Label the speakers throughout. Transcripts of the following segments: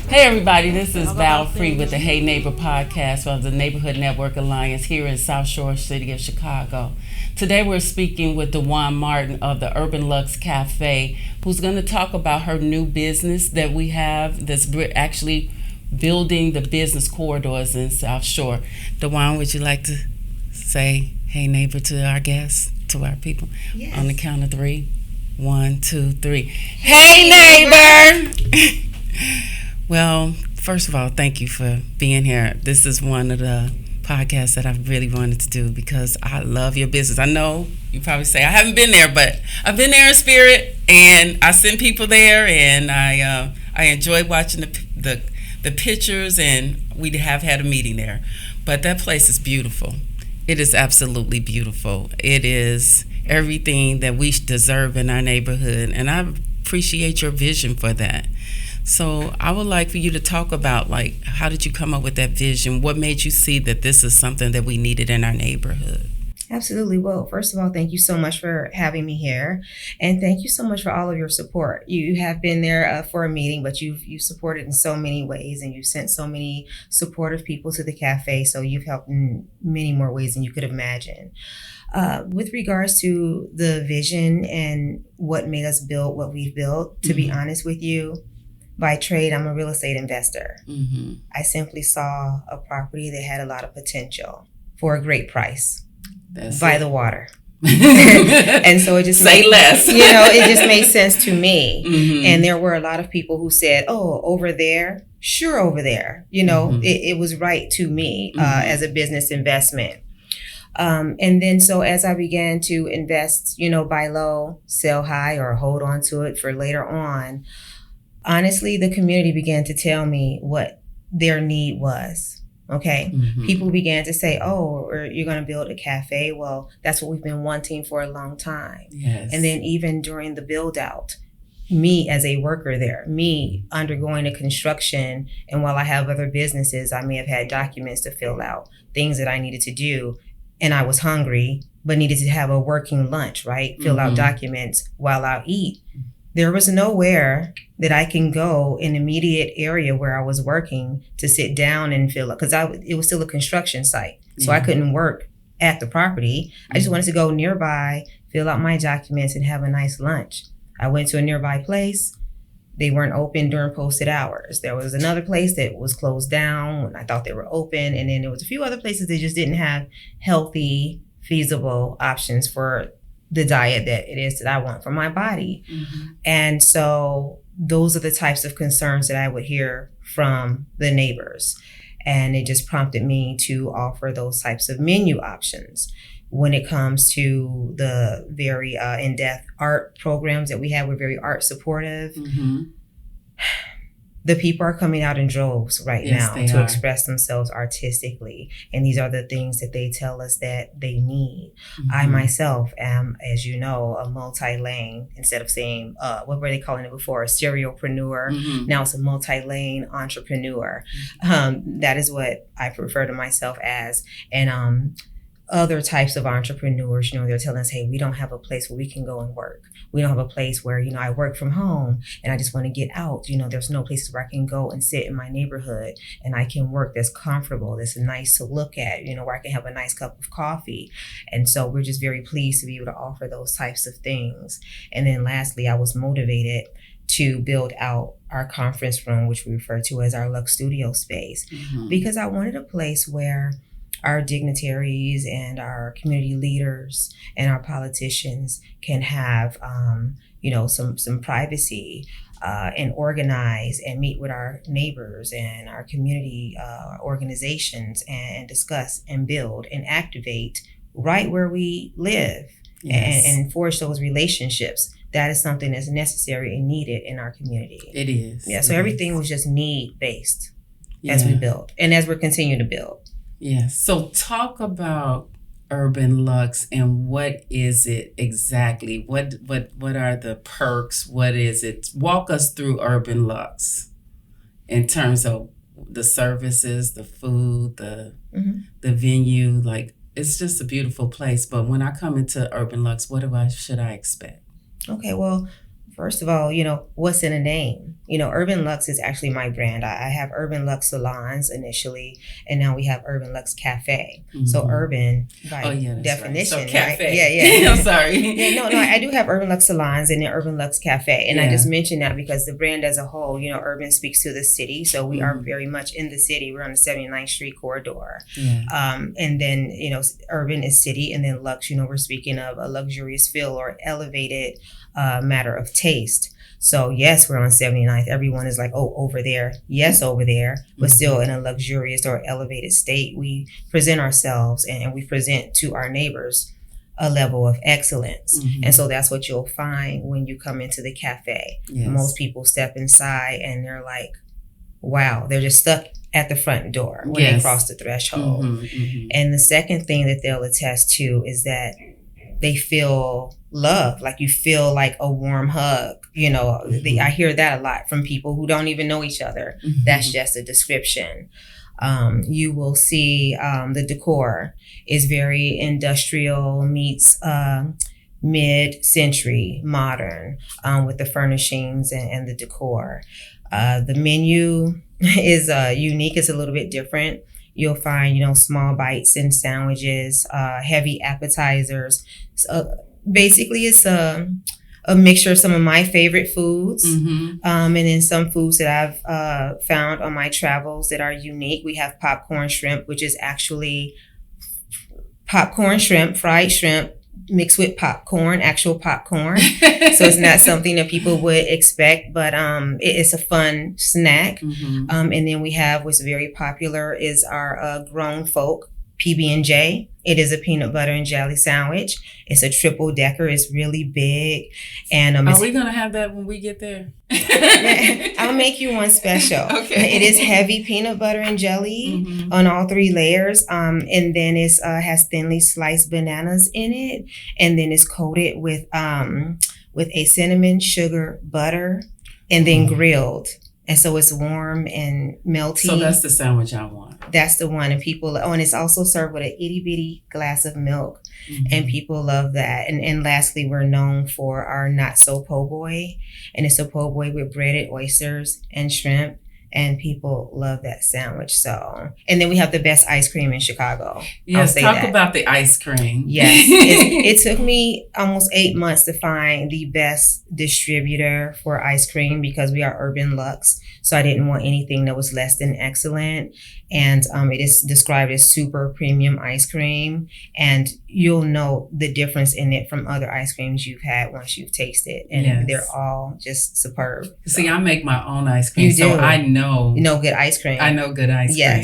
Speaker 1: Hey everybody, this is Val Free with the Hey Neighbor podcast from the Neighborhood Network Alliance here in South Shore City of Chicago. Today we're speaking with Dwan Martin of the Urban Luxe Café, who's going to talk about her new business that we have that's actually building the business corridors in South Shore. Dwan, would you like to say hey neighbor to our guests, to our people?
Speaker 2: Yes.
Speaker 1: On the count of three. 1, 2, 3. Hey neighbor! Well, first of all, thank you for being here. This is one of the podcasts that I've really wanted to do because I love your business. I know you probably say I haven't been there, but I've been there in spirit, and I send people there, and I enjoy watching the pictures, and we have had a meeting there. But that place is beautiful. It is absolutely beautiful. It is everything that we deserve in our neighborhood, and I appreciate your vision for that. So I would like for you to talk about, like, how did you come up with that vision? What made you see that this is something that we needed in our neighborhood?
Speaker 2: Absolutely. Well, first of all, thank you so much for having me here. And thank you so much for all of your support. You have been there for a meeting, but you've supported in so many ways, and you've sent so many supportive people to the cafe. So you've helped in many more ways than you could imagine. With regards to the vision and what made us build what we've built, to be honest with you, by trade, I'm a real estate investor.
Speaker 1: Mm-hmm.
Speaker 2: I simply saw a property that had a lot of potential for a great price by the water. And so it just
Speaker 1: less.
Speaker 2: It just made sense to me.
Speaker 1: Mm-hmm.
Speaker 2: And there were a lot of people who said, oh, over there, sure, over there. It was right to me as a business investment. And then so as I began to invest, buy low, sell high, or hold on to it for later on, honestly, the community began to tell me what their need was. Okay.
Speaker 1: Mm-hmm.
Speaker 2: People began to say, oh, you're going to build a cafe. Well, that's what we've been wanting for a long time.
Speaker 1: Yes.
Speaker 2: And then even during the build out, me as a worker there, me undergoing a construction. And while I have other businesses, I may have had documents to fill out, things that I needed to do. And I was hungry, but needed to have a working lunch, right? Fill out documents while I eat. There was nowhere that I can go in the immediate area where I was working to sit down and fill up, because it was still a construction site. So I couldn't work at the property. I just wanted to go nearby, fill out my documents, and have a nice lunch. I went to a nearby place. They weren't open during posted hours. There was another place that was closed down when I thought they were open. And then there was a few other places that just didn't have healthy, feasible options for the diet that it is that I want for my body. Mm-hmm. And so those are the types of concerns that I would hear from the neighbors. And it just prompted me to offer those types of menu options. When it comes to the very in-depth art programs that we have, we're very art supportive. Mm-hmm. The people are coming out in droves right now to express themselves artistically. And these are the things that they tell us that they need. Mm-hmm. I myself am, as you know, a multi-lane, instead of saying, what were they calling it before? A serialpreneur. Mm-hmm. Now it's a multi-lane entrepreneur. Mm-hmm. That is what I refer to myself as. And other types of entrepreneurs, they're telling us, hey, we don't have a place where we can go and work. We don't have a place where, I work from home and I just want to get out. There's no places where I can go and sit in my neighborhood and I can work that's comfortable, that's nice to look at, where I can have a nice cup of coffee. And so we're just very pleased to be able to offer those types of things. And then lastly, I was motivated to build out our conference room, which we refer to as our Luxe Studio space, because I wanted a place where our dignitaries and our community leaders and our politicians can have, some privacy and organize and meet with our neighbors and our community organizations and discuss and build and activate right where we live. Yes. and forge those relationships. That is something that's necessary and needed in our community.
Speaker 1: It is.
Speaker 2: Yeah. So everything was just need-based as we build and as we're continuing to build.
Speaker 1: Yes. So talk about Urban Luxe and what is it exactly? What are the perks? What is it? Walk us through Urban Luxe in terms of the services, the food, the venue. Like, it's just a beautiful place. But when I come into Urban Luxe, should I expect?
Speaker 2: Okay, well, First of all, what's in a name? Urban Luxe is actually my brand. I have Urban Luxe Salons initially, and now we have Urban Luxe Café. Mm-hmm. So urban, by definition,
Speaker 1: right. So cafe.
Speaker 2: Right? Yeah.
Speaker 1: I'm sorry.
Speaker 2: No, I do have Urban Luxe Salons and then Urban Luxe Café. And I just mentioned that because the brand as a whole, urban speaks to the city. So we are very much in the city. We're on the 79th Street corridor. Yeah. And then, urban is city, and then luxe, we're speaking of a luxurious feel or elevated matter of taste. So yes, we're on 79th. Everyone is like, oh, over there. Yes, over there. But still in a luxurious or elevated state. We present ourselves and we present to our neighbors a level of excellence. Mm-hmm. And so that's what you'll find when you come into the cafe. Yes. Most people step inside and they're like, wow, they're just stuck at the front door when they cross the threshold. Mm-hmm, mm-hmm. And the second thing that they'll attest to is that they feel love, like you feel like a warm hug. Mm-hmm. I hear that a lot from people who don't even know each other. Mm-hmm. That's just a description. You will see the decor is very industrial meets mid-century modern with the furnishings and the decor. The menu is unique. It's a little bit different. You'll find, small bites and sandwiches, heavy appetizers. Basically, it's a mixture of some of my favorite foods, and then some foods that I've found on my travels that are unique. We have popcorn shrimp, which is actually popcorn shrimp, fried shrimp, mixed with popcorn, actual popcorn. So it's not something that people would expect, but it's a fun snack. Mm-hmm. And then we have what's very popular is our grown folk PB&J. It is a peanut butter and jelly sandwich. It's a triple decker. It's really big. And
Speaker 1: are we gonna have that when we get there?
Speaker 2: I'll make you one special. Okay. It is heavy peanut butter and jelly on all 3 layers. And then it has thinly sliced bananas in it. And then it's coated with a cinnamon sugar butter and then grilled. And so it's warm and melty.
Speaker 1: So that's the sandwich I want.
Speaker 2: That's the one. And people, and it's also served with an itty bitty glass of milk. Mm-hmm. And people love that. And lastly, we're known for our not so po' boy. And it's a po' boy with breaded oysters and shrimp. And people love that sandwich. So, and then we have the best ice cream in Chicago.
Speaker 1: Yes, talk about the ice cream.
Speaker 2: Yes. It took me almost 8 months to find the best distributor for ice cream because we are Urban Luxe. So I didn't want anything that was less than excellent. And it is described as super premium ice cream. And you'll know the difference in it from other ice creams you've had once you've tasted. And they're all just superb.
Speaker 1: See, I make my own ice cream.
Speaker 2: You do.
Speaker 1: So I know.
Speaker 2: You know good ice cream.
Speaker 1: I know good ice cream.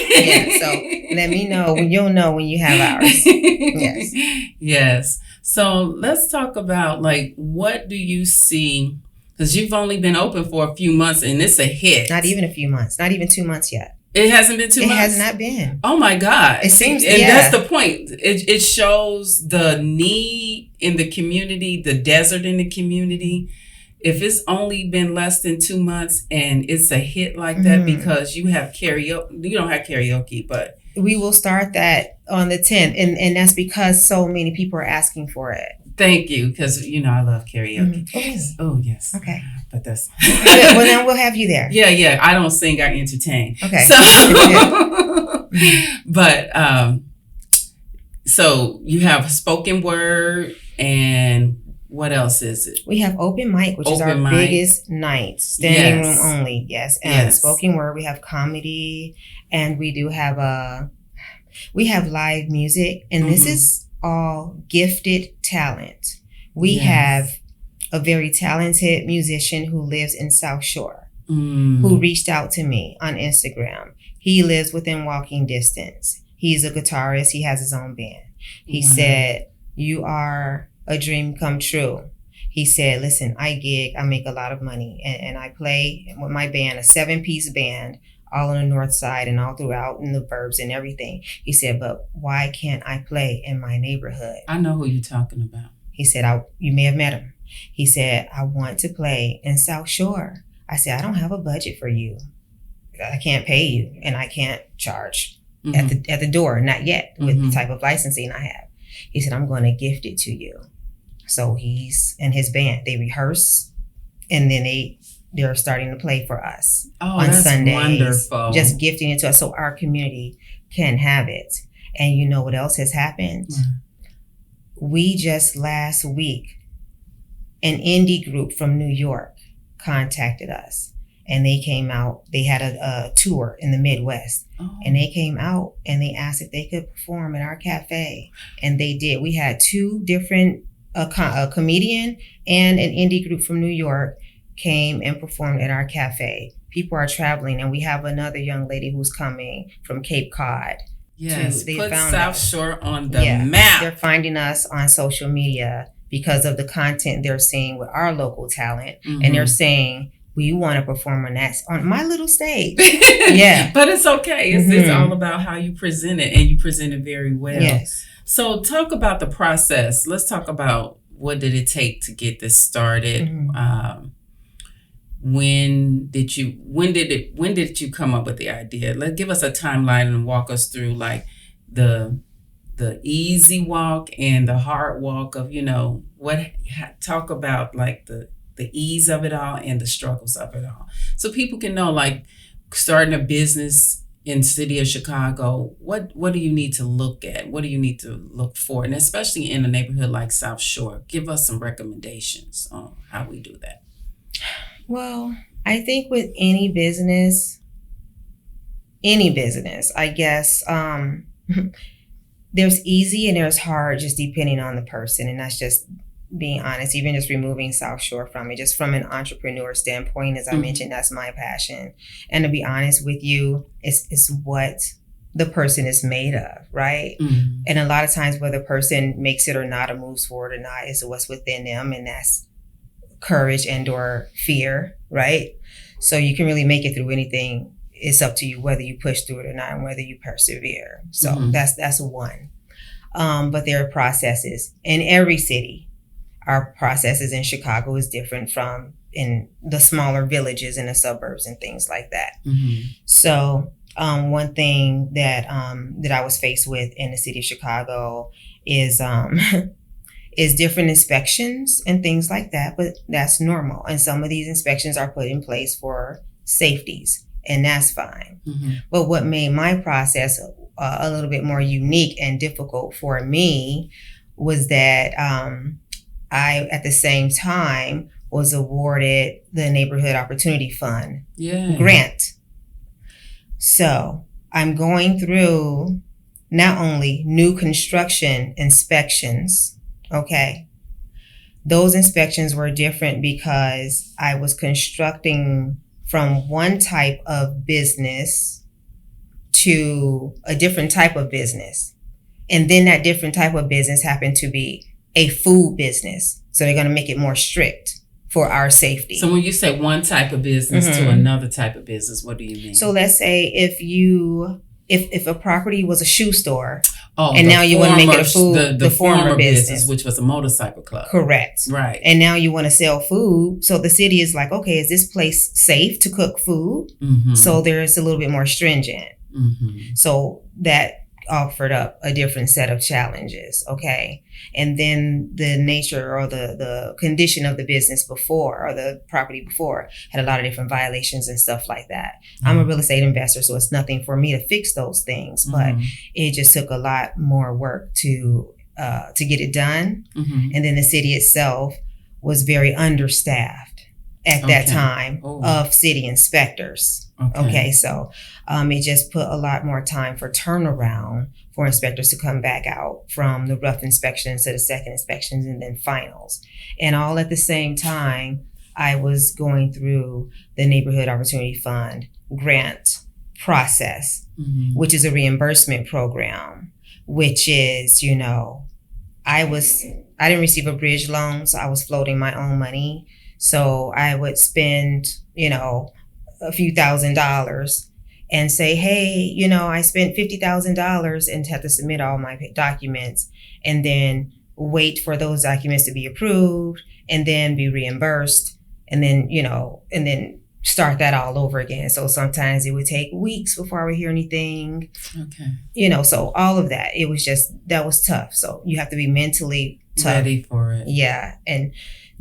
Speaker 2: Yeah, so let me know when you'll know when you have ours. Yes.
Speaker 1: Yes. So let's talk about what do you see? Because you've only been open for a few months and it's a hit.
Speaker 2: Not even a few months. Not even 2 months yet.
Speaker 1: It hasn't been 2 months?
Speaker 2: It has not been.
Speaker 1: Oh my God.
Speaker 2: It seems,
Speaker 1: and that's the point. It shows the need in the community, the desert in the community. If it's only been less than 2 months and it's a hit like that because you have karaoke, you don't have karaoke, but.
Speaker 2: We will start that on the 10th. And that's because so many people are asking for it.
Speaker 1: Thank you, because I love karaoke.
Speaker 2: Oh, really?
Speaker 1: Oh, yes.
Speaker 2: Okay.
Speaker 1: But that's...
Speaker 2: Well, then we'll have you there.
Speaker 1: Yeah. I don't sing, I entertain.
Speaker 2: Okay.
Speaker 1: So you have spoken word, and what else is it?
Speaker 2: We have open mic, which is our biggest night. Standing room only, yes. And spoken word, we have comedy, and we do have live music, and this is all gifted talent. We have a very talented musician who lives in South Shore, who reached out to me on Instagram. He lives within walking distance. He's a guitarist. He has his own band. He said, "You are a dream come true." He said, "Listen, I gig, I make a lot of money, and I play with my band, a 7-piece band, all on the north side and all throughout in the burbs and everything." He said, "But why can't I play in my neighborhood?"
Speaker 1: I know who you're talking about.
Speaker 2: He said, you may have met him. He said, "I want to play in South Shore." I said, "I don't have a budget for you. I can't pay you, and I can't charge at the door, not yet, with the type of licensing I have." He said, "I'm going to gift it to you." So he's and his band, they rehearse and then they're starting to play for us on
Speaker 1: that's
Speaker 2: Sundays.
Speaker 1: wonderful.
Speaker 2: Just gifting it to us so our community can have it. And you know what else has happened? We just last week, an indie group from New York contacted us, and they came out. They had a tour in the Midwest, and they came out and they asked if they could perform at our cafe, and they did. We had two different, a comedian and an indie group from New York came and performed at our cafe. People are traveling, and we have another young lady who's coming from Cape Cod.
Speaker 1: Yes, put South Shore on the map.
Speaker 2: They're finding us on social media because of the content they're seeing with our local talent. And they're saying, we want to perform on my little stage. Yeah.
Speaker 1: But it's okay. It's all about how you present it, and you present it very well.
Speaker 2: Yes.
Speaker 1: So talk about the process. Let's talk about what did it take to get this started. When did you come up with the idea? Give us a timeline and walk us through like the easy walk and the hard walk of, talk about like the ease of it all and the struggles of it all. So people can know, like, starting a business in city of Chicago, what do you need to look at? What do you need to look for? And especially in a neighborhood like South Shore, give us some recommendations on how we do that.
Speaker 2: Well, I think with any business, I guess, there's easy and there's hard, just depending on the person. And that's just being honest, even just removing South Shore from it, just from an entrepreneur standpoint, as I mentioned, that's my passion. And to be honest with you, it's what the person is made of, right? And a lot of times whether the person makes it or not, or moves forward or not, is what's within them. And that's courage and or fear, right? So you can really make it through anything. It's up to you whether you push through it or not, and whether you persevere. So that's one. But there are processes in every city. Our processes in Chicago is different from in the smaller villages and the suburbs and things like that. So one thing that I was faced with in the city of Chicago is different inspections and things like that, but that's normal. And some of these inspections are put in place for safeties, and that's fine. But what made my process a little bit more unique and difficult for me was that I, at the same time, was awarded the Neighborhood Opportunity Fund grant. So I'm going through not only new construction inspections. Okay. Those inspections were different because I was constructing from one type of business to a different type of business. And then that different type of business happened to be a food business. So they're going to make it more strict for our safety.
Speaker 1: So when you say one type of business to another type of business, what do you mean?
Speaker 2: So let's say if a property was a shoe store, and now you want to make it a food, the former business,
Speaker 1: which was a motorcycle club.
Speaker 2: Correct.
Speaker 1: Right.
Speaker 2: And now you want to sell food. So the city is like, okay, is this place safe to cook food? So there's a little bit more stringent. So that offered up a different set of challenges. Okay. And then the nature or the condition of the business before, or the property before, had a lot of different violations and stuff like that. I'm a real estate investor, so it's nothing for me to fix those things, but it just took a lot more work to get it done. And then the city itself was very understaffed at that time of city inspectors. Okay, so it just put a lot more time for turnaround for inspectors to come back out from the rough inspections to the second inspections and then finals. And all at the same time, I was going through the Neighborhood Opportunity Fund grant process, which is a reimbursement program, which is, I didn't receive a bridge loan, so I was floating my own money. So I would spend, a few $1,000s and say, hey, I spent $50,000, and have to submit all my documents, and then wait for those documents to be approved and then be reimbursed, and then, and then start that all over again. So sometimes it would take weeks before I would hear anything. So all of that, that was tough. So you have to be mentally tough.
Speaker 1: Ready for it.
Speaker 2: Yeah. And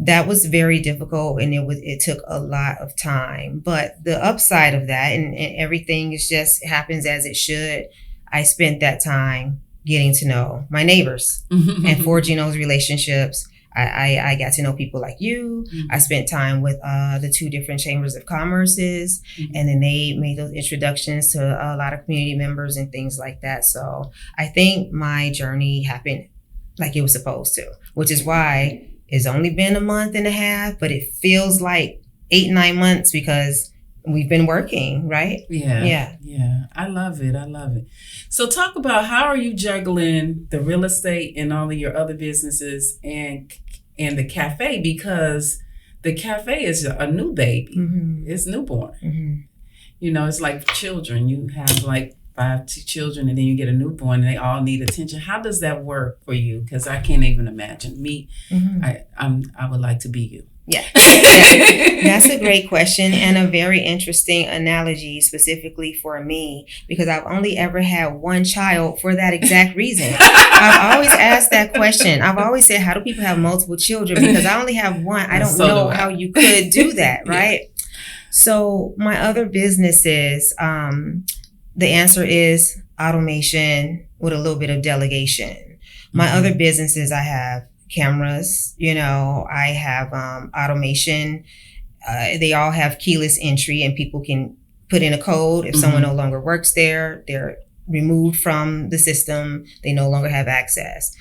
Speaker 2: that was very difficult, and it took a lot of time. But the upside of that, and everything is just happens as it should. I spent that time getting to know my neighbors and forging those relationships. I got to know people like you. I spent time with the 2 different chambers of commerces, and then they made those introductions to a lot of community members and things like that. So I think my journey happened like it was supposed to, which is why it's only been a month and a half, but it feels like 8-9 months because we've been working, right?
Speaker 1: Yeah. I love it. So talk about, how are you juggling the real estate and all of your other businesses and the cafe? Because the cafe is a new baby. It's newborn. You know, it's like children. You have like 5 children, and then you get a newborn, and they all need attention. How does that work for you? Because I can't even imagine me. I would like to be you.
Speaker 2: Yeah, that's a great question, and a very interesting analogy specifically for me, because I've only ever had one child for that exact reason. I've always asked that question. I've always said, how do people have multiple children? Because I only have one. I don't know how you could do that, right? So my other businesses, the answer is automation with a little bit of delegation. My other businesses, I have cameras, I have automation. They all have keyless entry, and people can put in a code. If someone no longer works there, they're removed from the system. They no longer have access.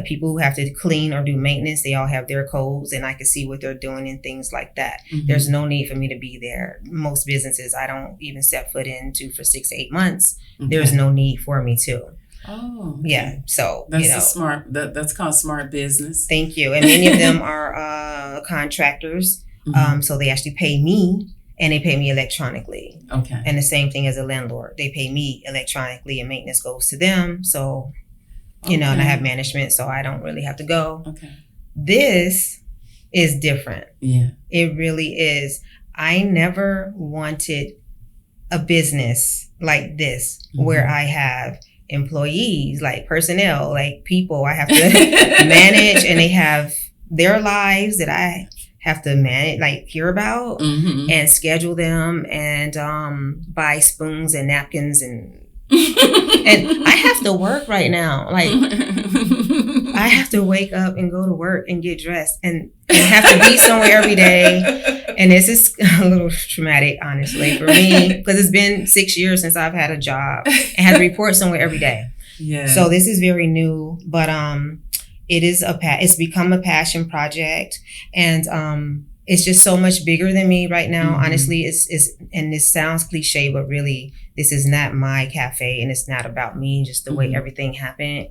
Speaker 2: People who have to clean or do maintenance, they all have their codes, and I can see what they're doing and things like that. There's no need for me to be there. Most businesses I don't even step foot into for 6 to 8 months. There's no need for me to.
Speaker 1: Oh, okay.
Speaker 2: Yeah. So
Speaker 1: that's smart. That's called smart business.
Speaker 2: Thank you. And many of them are contractors. So they actually pay me, and they pay me electronically. Okay. And the same thing as a landlord. They pay me electronically, and maintenance goes to them. So, and I have management, so I don't really have to go. Okay. This is different. Yeah. It really is. I never wanted a business like this where I have employees, like personnel, like people I have to manage, and they have their lives that I have to manage, like hear about and schedule them, and buy spoons and napkins and I have to work right now. Like I have to wake up and go to work and get dressed and have to be somewhere every day. And this is a little traumatic, honestly, for me, because it's been 6 years since I've had a job and had to report somewhere every day. Yeah. So this is very new, but it's become a passion project, and it's just so much bigger than me right now. Honestly, it's and this sounds cliche, but really, this is not my cafe, and it's not about me. Just the way everything happened.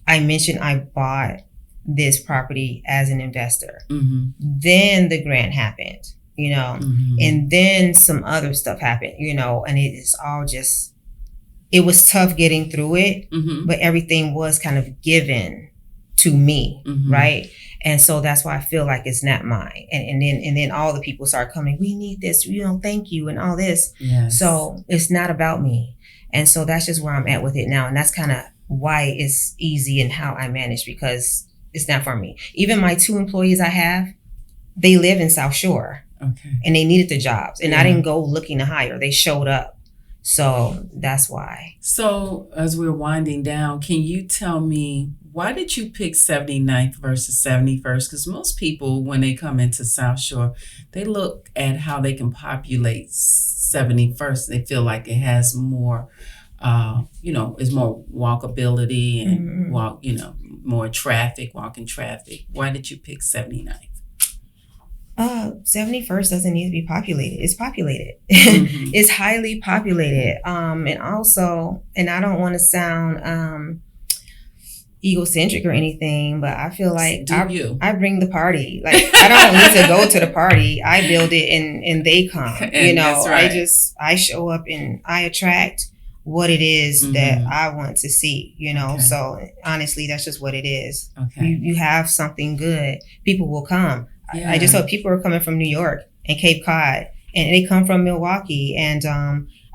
Speaker 2: I mentioned I bought this property as an investor. Then the grant happened, and then some other stuff happened, and it is all just, it was tough getting through it, but everything was kind of given to me, right? And so that's why I feel like it's not mine. And then all the people start coming, we need this, thank you, and all this. Yes. So it's not about me. And so that's just where I'm at with it now. And that's kind of why it's easy and how I manage, because it's not for me. Even my 2 employees I have, they live in South Shore. Okay. And they needed the jobs. And I didn't go looking to hire. They showed up. So that's why. So
Speaker 1: as we're winding down, can you tell me, why did you pick 79th versus 71st? Because most people, when they come into South Shore, they look at how they can populate 71st. They feel like it has more, it's more walkability and more traffic, walking traffic. Why did you pick 79th?
Speaker 2: 71st doesn't need to be populated. It's populated. It's highly populated. And also, and I don't want to sound egocentric or anything, but I feel like I bring the party. Like I don't need to go to the party. I build it and they come. That's right. I show up and I attract what it is that I want to see, Okay. So honestly, that's just what it is. Okay. You have something good, people will come. Yeah. I just hope people are coming from New York and Cape Cod, and they come from Milwaukee. And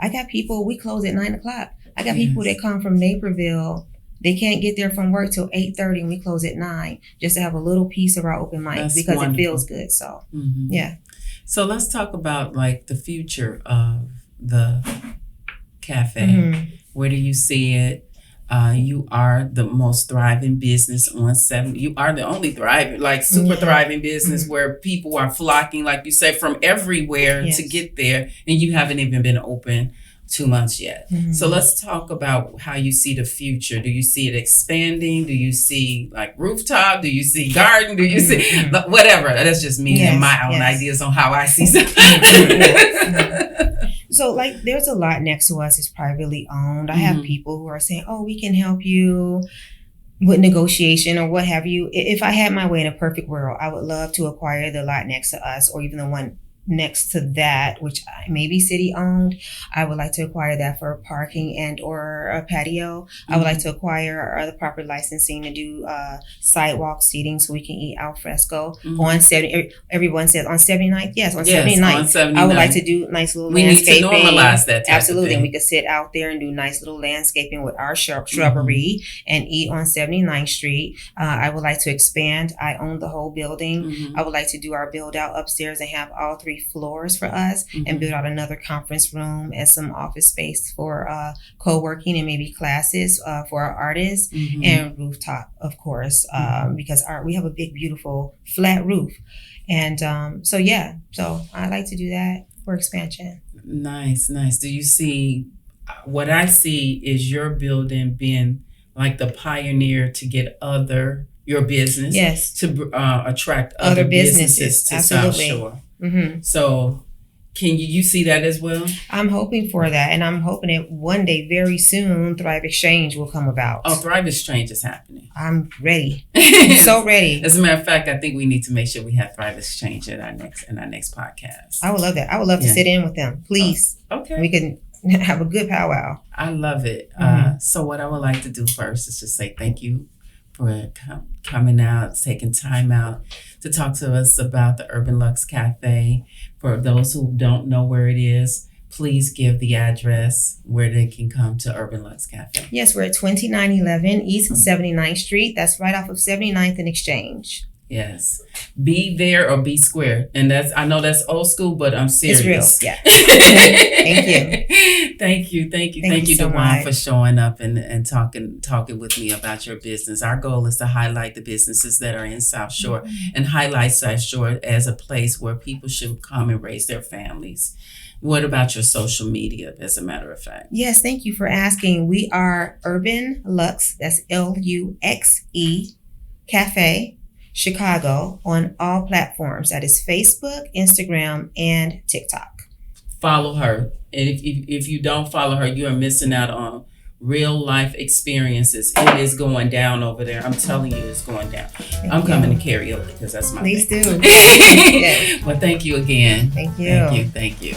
Speaker 2: I got people, we close at 9:00. I got people that come from Naperville, They can't get there from work till 8:30 and we close at 9 just to have a little piece of our open mic because wonderful. It feels good. So, yeah.
Speaker 1: So let's talk about like the future of the cafe. Where do you see it? You are the most thriving business on 7. You are the only thriving, like super thriving business where people are flocking, like you said, from everywhere to get there. And you haven't even been open 2 months yet. So let's talk about how you see the future. Do you see it expanding? Do you see like rooftop? Do you see garden? Do you see whatever? That's just me and my own ideas on how I see something.
Speaker 2: So like there's a lot next to us is privately owned. I have people who are saying, oh, we can help you with negotiation or what have you. If I had my way in a perfect world, I would love to acquire the lot next to us or even the one next to that, which may be city owned. I would like to acquire that for parking and or a patio. I would like to acquire the proper licensing to do sidewalk seating so we can eat al fresco on 70. Everyone says on 79th. Yes, on 79th.
Speaker 1: On 79th.
Speaker 2: I would like to do nice little
Speaker 1: We
Speaker 2: landscaping.
Speaker 1: need to normalize that type
Speaker 2: Absolutely.
Speaker 1: of thing.
Speaker 2: And we could sit out there and do nice little landscaping with our shrubbery and eat on 79th Street. I would like to expand. I own the whole building. I would like to do our build out upstairs and have all 3 floors for us and build out another conference room and some office space for co-working and maybe classes for our artists and rooftop, of course, because we have a big, beautiful flat roof. And so I like to do that for expansion.
Speaker 1: Nice. Do you see, what I see is your building being like the pioneer to get your business to attract other businesses to South Shore. So can you see that as well?
Speaker 2: I'm hoping for that, and I'm hoping that one day very soon Thrive Exchange will come about.
Speaker 1: Oh, Thrive Exchange is happening.
Speaker 2: I'm ready. So ready.
Speaker 1: As a matter of fact, I think we need to make sure we have Thrive Exchange in our next podcast.
Speaker 2: I would love that. I would love to sit in with them. Please.
Speaker 1: Okay.
Speaker 2: We can have a good powwow.
Speaker 1: I love it. So what I would like to do first is just say thank you for coming out, taking time out to talk to us about the Urban Luxe Café. For those who don't know where it is, please give the address where they can come to Urban Luxe Café.
Speaker 2: Yes, we're at 2911 East 79th Street. That's right off of 79th and Exchange.
Speaker 1: Yes. Be there or be square. And I know that's old school, but I'm serious.
Speaker 2: It's real. Yeah. Thank you.
Speaker 1: Thank you,
Speaker 2: so
Speaker 1: Dwan,
Speaker 2: much.
Speaker 1: for showing up and talking with me about your business. Our goal is to highlight the businesses that are in South Shore and highlight South Shore as a place where people should come and raise their families. What about your social media, as a matter of fact?
Speaker 2: Yes, thank you for asking. We are Urban Luxe, that's LUXE Cafe, Chicago, on all platforms. That is Facebook, Instagram, and TikTok.
Speaker 1: Follow her. And if you don't follow her, you are missing out on real life experiences. It is going down over there. I'm telling you, it's going down. I'm coming to karaoke because that's my
Speaker 2: Please
Speaker 1: thing.
Speaker 2: do. Yes.
Speaker 1: Well, thank you again.
Speaker 2: Thank you.
Speaker 1: Thank you.